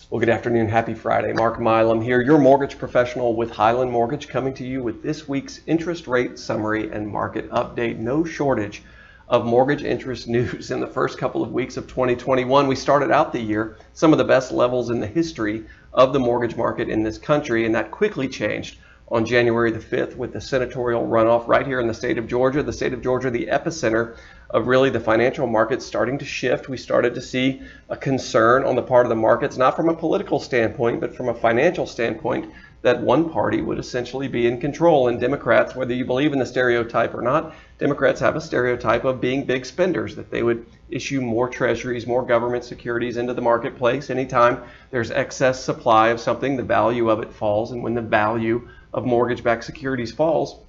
Well, good afternoon. Happy Friday. Mark Milam here, your mortgage professional with Highland Mortgage, coming to you with this week's interest rate summary and market update. No shortage of mortgage interest news in the first couple of weeks of 2021. We started out the year some of the best levels in the history of the mortgage market in this country, and that quickly changed on January the 5th with the senatorial runoff right here in the state of Georgia. The state of Georgia, the epicenter of really the financial markets starting to shift. We started to see a concern on the part of the markets, not from a political standpoint, but from a financial standpoint, that one party would essentially be in control. And Democrats, whether you believe in the stereotype or not, Democrats have a stereotype of being big spenders, that they would issue more treasuries, more government securities into the marketplace. Anytime there's excess supply of something, the value of it falls. And when the value of mortgage-backed securities falls,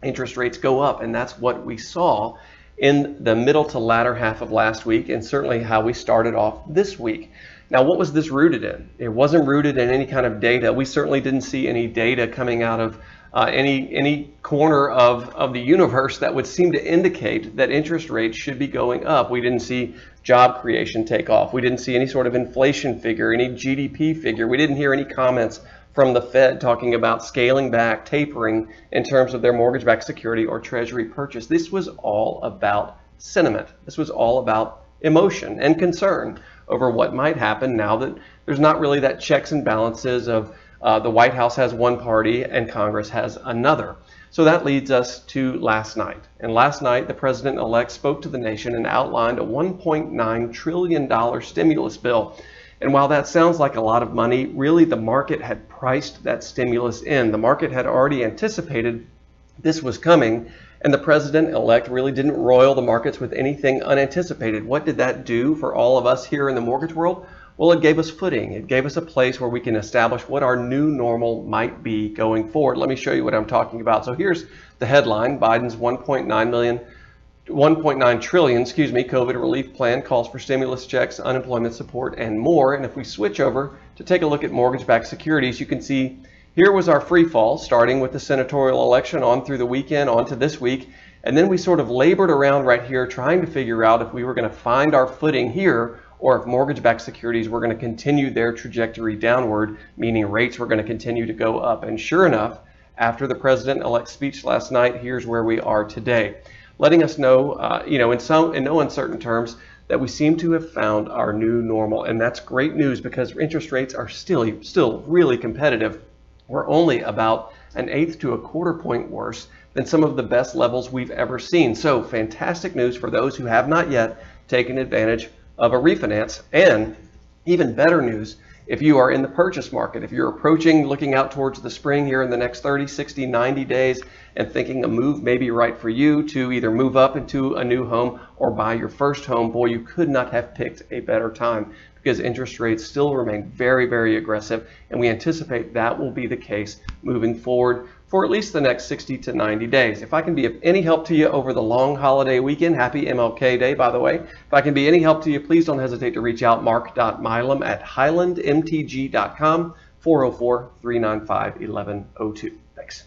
interest rates go up. And that's what we saw in the middle to latter half of last week, and certainly how we started off this week. Now, what was this rooted in? It wasn't rooted in any kind of data. We certainly didn't see any data coming out of any corner of the universe that would seem to indicate that interest rates should be going up. We didn't see job creation take off. We didn't see any sort of inflation figure, any GDP figure. We didn't hear any comments from the Fed talking about scaling back, tapering in terms of their mortgage-backed security or treasury purchase. This was all about sentiment. This was all about emotion and concern over what might happen now that there's not really that checks and balances of the White House has one party and Congress has another. So that leads us to last night. And last night, the president-elect spoke to the nation and outlined a $1.9 trillion stimulus bill. And while that sounds like a lot of money, really the market had priced that stimulus in. The market had already anticipated this was coming, and the president-elect really didn't roil the markets with anything unanticipated. What did that do for all of us here in the mortgage world? Well, it gave us footing. It gave us a place where we can establish what our new normal might be going forward. Let me show you what I'm talking about. So here's the headline: Biden's 1.9 trillion, COVID relief plan calls for stimulus checks, unemployment support, and more. And if we switch over to take a look at mortgage-backed securities, you can see here was our free fall, starting with the senatorial election on through the weekend, on to this week. And then we sort of labored around right here trying to figure out if we were going to find our footing here, or if mortgage-backed securities were going to continue their trajectory downward, meaning rates were going to continue to go up. And sure enough, after the president-elect's speech last night, here's where we are today, letting us know, in no uncertain terms, that we seem to have found our new normal. And that's great news because interest rates are still really competitive. We're only about an eighth to a quarter point worse than some of the best levels we've ever seen. So fantastic news for those who have not yet taken advantage of a refinance, and even better news if you are in the purchase market. If you're looking out towards the spring here in the next 30, 60, 90 days and thinking a move may be right for you to either move up into a new home or buy your first home, boy, you could not have picked a better time, because interest rates still remain very, very aggressive, and we anticipate that will be the case moving forward for at least the next 60 to 90 days. If I can be of any help to you over the long holiday weekend, happy MLK Day, by the way. If I can be any help to you, please don't hesitate to reach out, mark.milam@highlandmtg.com, 404-395-1102. Thanks.